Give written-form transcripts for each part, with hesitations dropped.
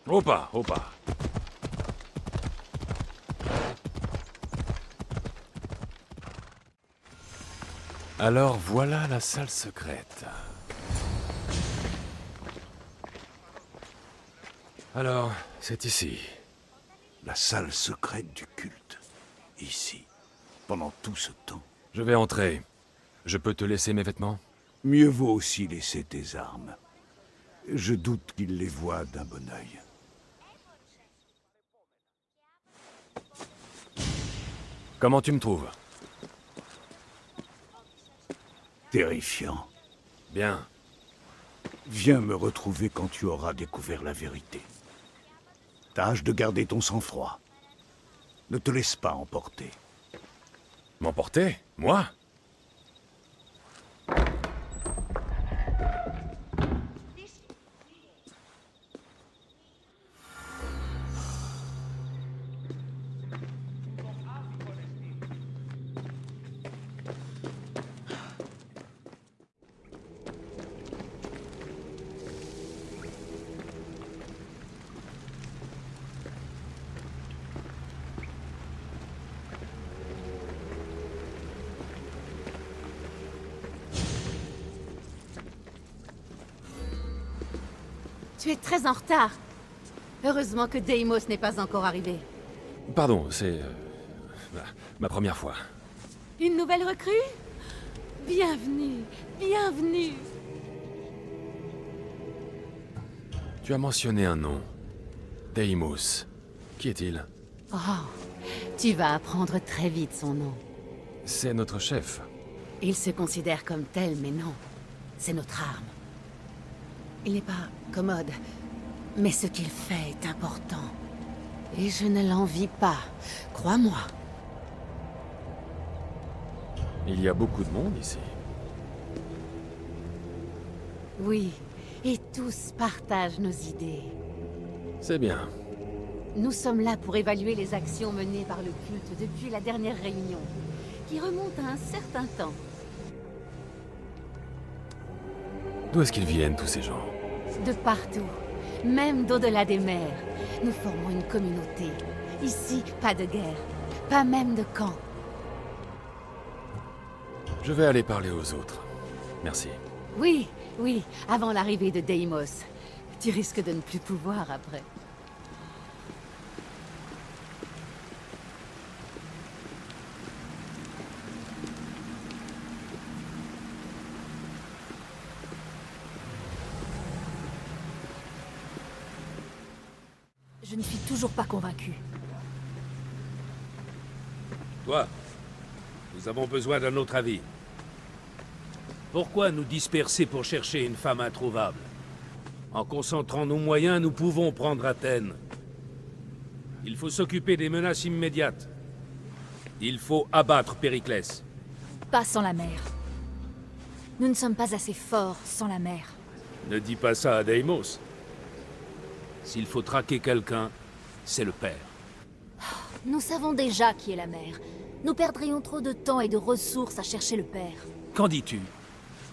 Opa, opa. Alors voilà la salle secrète. Alors, c'est ici. La salle secrète du culte. Ici. Pendant tout ce temps. Je vais entrer. Je peux te laisser mes vêtements? Mieux vaut aussi laisser tes armes. Je doute qu'il les voie d'un bon œil. Comment tu me trouves? Terrifiant. Bien. Viens me retrouver quand tu auras découvert la vérité. Tâche de garder ton sang-froid. Ne te laisse pas emporter. M'emporter? Moi? Tu es très en retard. Heureusement que Deimos n'est pas encore arrivé. Pardon, c'est... ma première fois. Une nouvelle recrue? Bienvenue, bienvenue. Tu as mentionné un nom. Deimos. Qui est-il? Oh, tu vas apprendre très vite son nom. C'est notre chef. Il se considère comme tel, mais non. C'est notre arme. Il n'est pas commode, mais ce qu'il fait est important. Et je ne l'envie pas, crois-moi. Il y a beaucoup de monde ici. Oui, et tous partagent nos idées. C'est bien. Nous sommes là pour évaluer les actions menées par le culte depuis la dernière réunion, qui remonte à un certain temps. D'où est-ce qu'ils viennent, tous ces gens? De partout, même d'au-delà des mers, nous formons une communauté. Ici, pas de guerre, pas même de camp. Je vais aller parler aux autres. Merci. Oui, oui, avant l'arrivée de Deimos. Tu risques de ne plus pouvoir après. Je ne suis toujours pas convaincue. Toi, nous avons besoin d'un autre avis. Pourquoi nous disperser pour chercher une femme introuvable? En concentrant nos moyens, nous pouvons prendre Athènes. Il faut s'occuper des menaces immédiates. Il faut abattre Périclès. Pas sans la mer. Nous ne sommes pas assez forts sans la mer. Ne dis pas ça à Deimos. S'il faut traquer quelqu'un, c'est le père. Nous savons déjà qui est la mer. Nous perdrions trop de temps et de ressources à chercher le père. Qu'en dis-tu?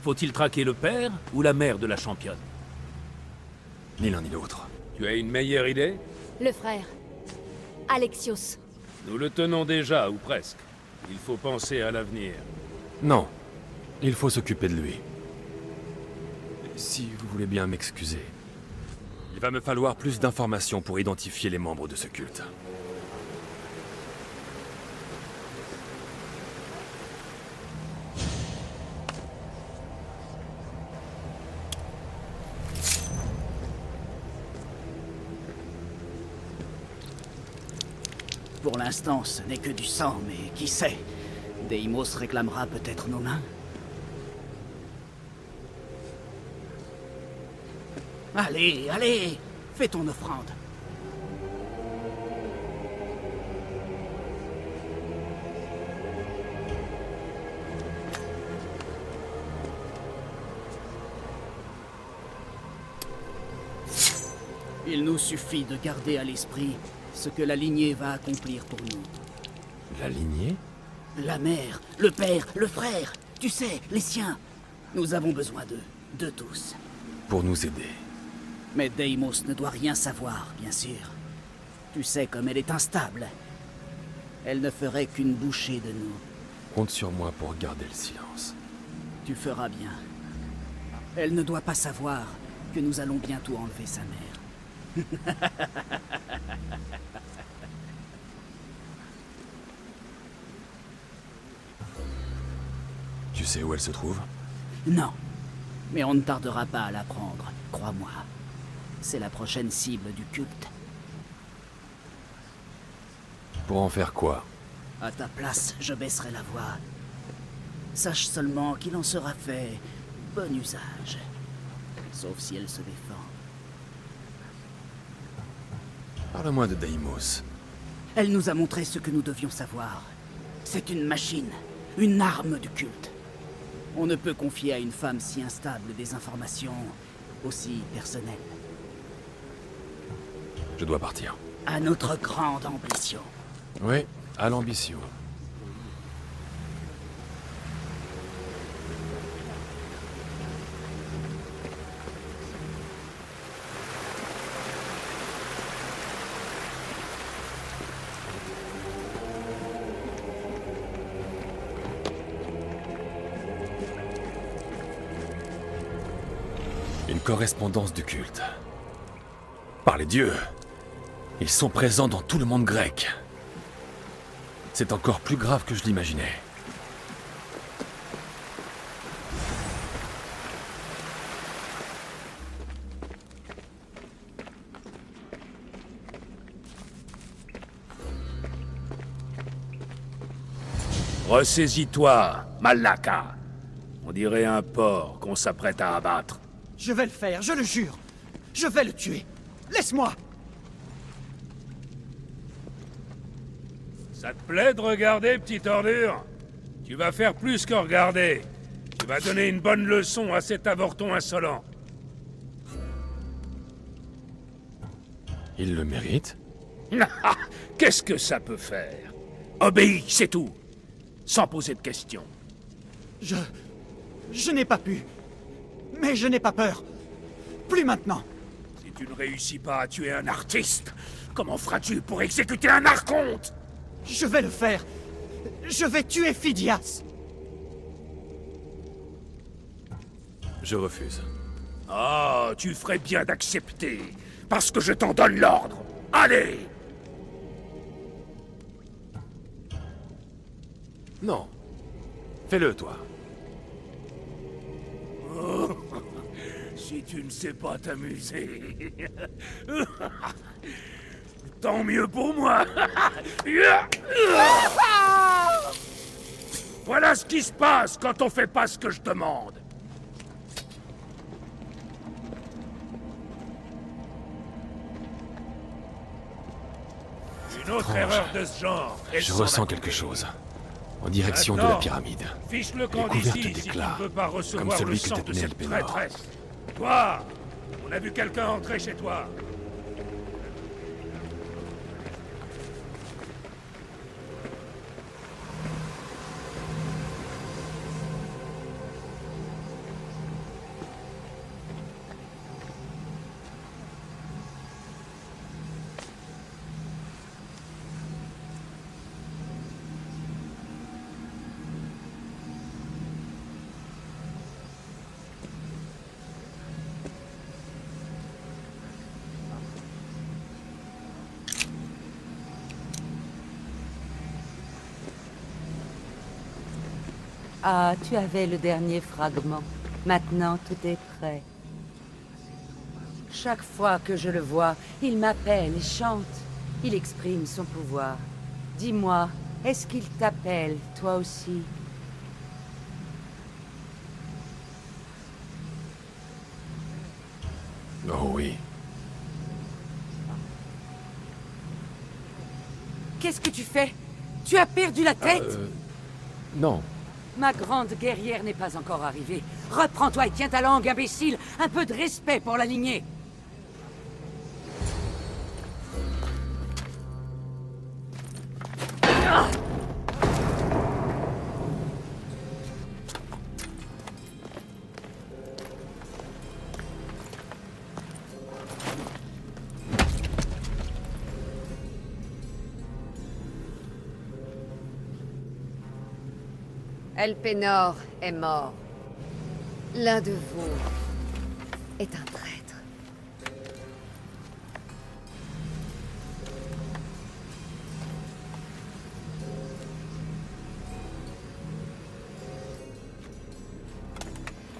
Faut-il traquer le père ou la mère de la championne? Ni l'un ni l'autre. Tu as une meilleure idée? Le frère. Alexios. Nous le tenons déjà, ou presque. Il faut penser à l'avenir. Non. Il faut s'occuper de lui. Si vous voulez bien m'excuser. Il va me falloir plus d'informations pour identifier les membres de ce culte. Pour l'instant, ce n'est que du sang, mais qui sait? Deimos réclamera peut-être nos mains. Allez, allez! Fais ton offrande. Il nous suffit de garder à l'esprit ce que la lignée va accomplir pour nous. La lignée? La mère, le père, le frère, tu sais, les siens. Nous avons besoin d'eux, de tous. Pour nous aider. Mais Deimos ne doit rien savoir, bien sûr. Tu sais comme elle est instable. Elle ne ferait qu'une bouchée de nous. Compte sur moi pour garder le silence. Tu feras bien. Elle ne doit pas savoir que nous allons bientôt enlever sa mère. Tu sais où elle se trouve? Non. Mais on ne tardera pas à l'apprendre, crois-moi. C'est la prochaine cible du culte. Pour en faire quoi? À ta place, je baisserai la voix. Sache seulement qu'il en sera fait bon usage. Sauf si elle se défend. Parle-moi de Deimos. Elle nous a montré ce que nous devions savoir. C'est une machine, une arme du culte. On ne peut confier à une femme si instable des informations aussi personnelles. Je dois partir. À notre grande ambition. Oui, à l'ambition. Une correspondance du culte. Par les dieux, ils sont présents dans tout le monde grec. C'est encore plus grave que je l'imaginais. Ressaisis-toi, Malaka. On dirait un porc qu'on s'apprête à abattre. Je vais le faire, je le jure. Je vais le tuer. Laisse-moi. Ça te plaît de regarder, petite ordure? Tu vas faire plus que regarder. Tu vas donner une bonne leçon à cet avorton insolent. Il le mérite? Qu'est-ce que ça peut faire? Obéis, c'est tout. Sans poser de questions. Je n'ai pas pu. Mais je n'ai pas peur. Plus maintenant. Si tu ne réussis pas à tuer un artiste, comment feras-tu pour exécuter un archonte? Je vais le faire. Je vais tuer Phidias. Je refuse. Ah, tu ferais bien d'accepter, parce que je t'en donne l'ordre. Allez! Non. Fais-le, toi. Si tu ne sais pas t'amuser... Tant mieux pour moi. Voilà ce qui se passe quand on fait pas ce que je demande. Une autre Étrange. erreur de ce genre. et Je sans ressens la quelque couper. chose. En direction de la Maintenant, pyramide. Fiche le Elle est camp couverte d'ici si tu d'éclats, ne veux pas comme recevoir celui le que sang de détenait cette Elpenor. traîtresse. Toi, on a vu quelqu'un entrer chez toi. Ah, tu avais le dernier fragment. Maintenant, tout est prêt. Chaque fois que je le vois, il m'appelle et chante. Il exprime son pouvoir. Dis-moi, est-ce qu'il t'appelle, toi aussi? Oh oui. Qu'est-ce que tu fais? Tu as perdu la tête? Non. Ma grande guerrière n'est pas encore arrivée. Reprends-toi et tiens ta langue, imbécile. Un peu de respect pour la lignée. Elpenor est mort. L'un de vous est un traître.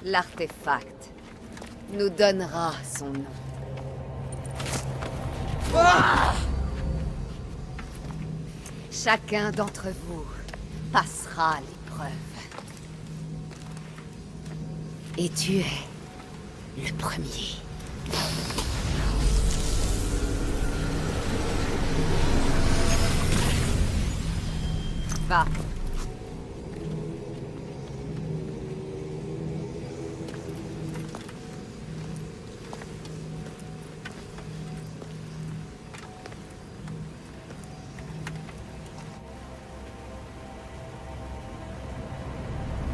L'artefact nous donnera son nom. Chacun d'entre vous passera l'épreuve. Et tu es le premier. Va.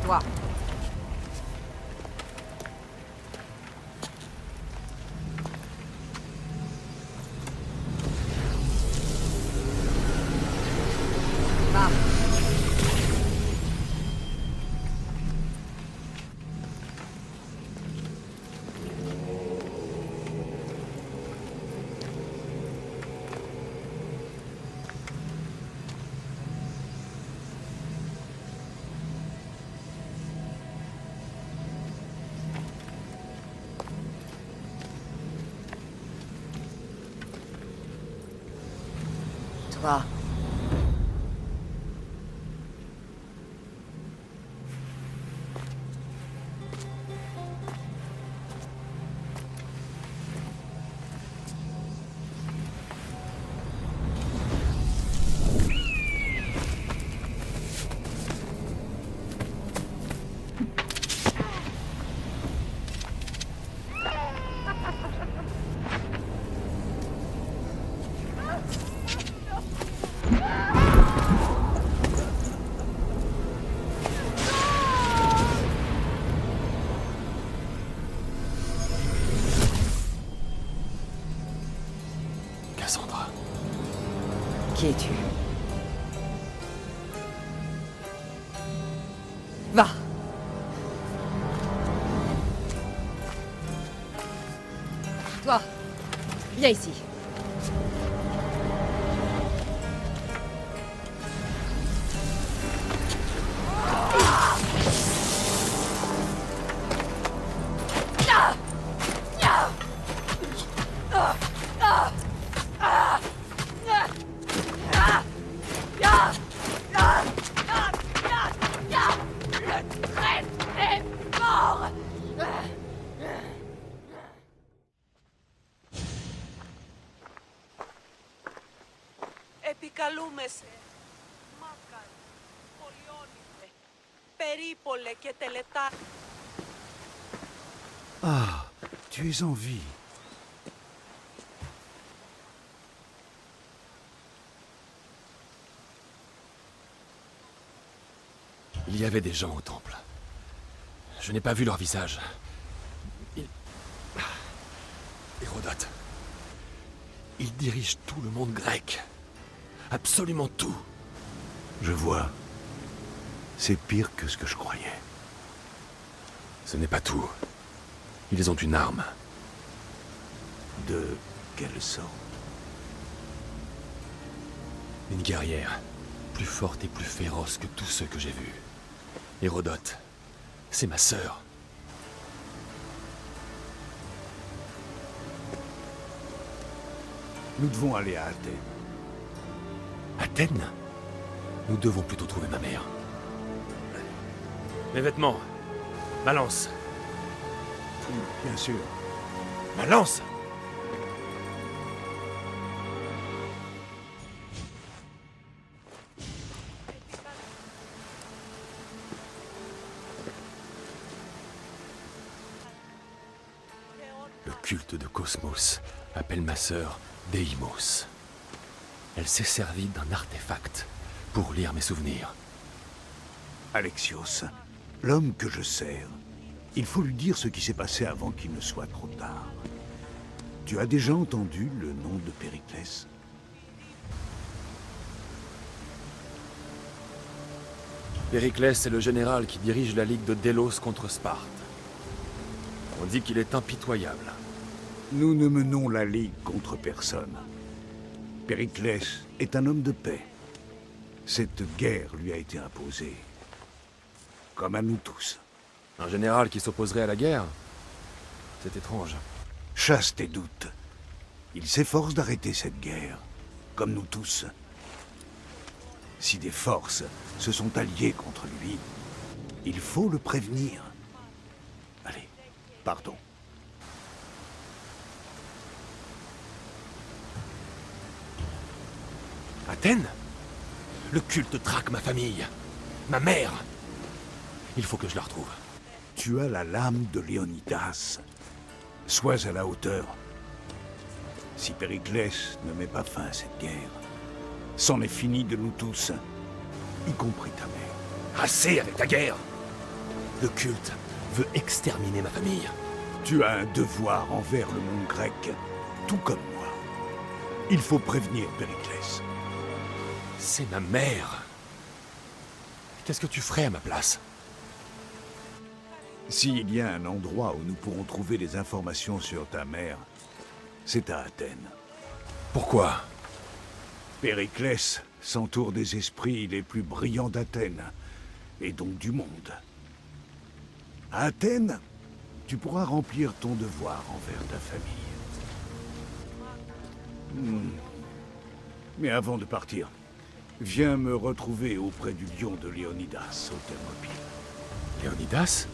Toi. Va. Toi. Cassandra. Qui es-tu? Va! Toi. Viens ici. Επικαλούμεσαι. Μάκαρ, Πολιόνιμε, Περίπολε και Τελετά. Ah, tu es en vie. Il y avait des gens au temple. Je n'ai pas vu leur visage. Hérodote. Ils dirigent tout le monde grec. Absolument tout. Je vois. C'est pire que ce que je croyais. Ce n'est pas tout. Ils ont une arme. De quelle sorte? Une guerrière. Plus forte et plus féroce que tous ceux que j'ai vus. Hérodote. C'est ma sœur. Nous devons aller à Athènes. Athènes? Nous devons plutôt trouver ma mère. Mes vêtements. Ma lance. Bien sûr. Ma lance! Le culte de Cosmos appelle ma sœur Deimos. Elle s'est servie d'un artefact pour lire mes souvenirs. Alexios, l'homme que je sers, il faut lui dire ce qui s'est passé avant qu'il ne soit trop tard. Tu as déjà entendu le nom de Périclès? Périclès est le général qui dirige la Ligue de Délos contre Sparte. On dit qu'il est impitoyable. Nous ne menons la Ligue contre personne. Périclès est un homme de paix. Cette guerre lui a été imposée. Comme à nous tous. Un général qui s'opposerait à la guerre? C'est étrange. Chasse tes doutes. Il s'efforce d'arrêter cette guerre. Comme nous tous. Si des forces se sont alliées contre lui, il faut le prévenir. Allez, partons. Athènes? Le culte traque ma famille. Ma mère. Il faut que je la retrouve. Tu as la lame de Léonidas. Sois à la hauteur. Si Périclès ne met pas fin à cette guerre, c'en est fini de nous tous, y compris ta mère. Assez avec ta guerre! Le culte veut exterminer ma famille. Tu as un devoir envers le monde grec, tout comme moi. Il faut prévenir Périclès. C'est ma mère. Qu'est-ce que tu ferais à ma place? S'il y a un endroit où nous pourrons trouver des informations sur ta mère, c'est à Athènes. Pourquoi? Périclès s'entoure des esprits les plus brillants d'Athènes, et donc du monde. À Athènes, tu pourras remplir ton devoir envers ta famille. Mais avant de partir, viens me retrouver auprès du lion de Léonidas au Thermopyles. Léonidas?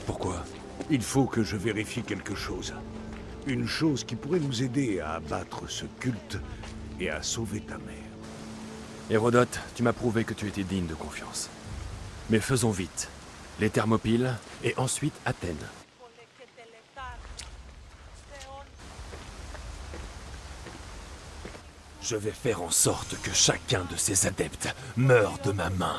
Pourquoi? Il faut que je vérifie quelque chose. Une chose qui pourrait nous aider à abattre ce culte et à sauver ta mère. Hérodote, tu m'as prouvé que tu étais digne de confiance. Mais faisons vite. Les Thermopyles et ensuite Athènes. Je vais faire en sorte que chacun de ces adeptes meure de ma main.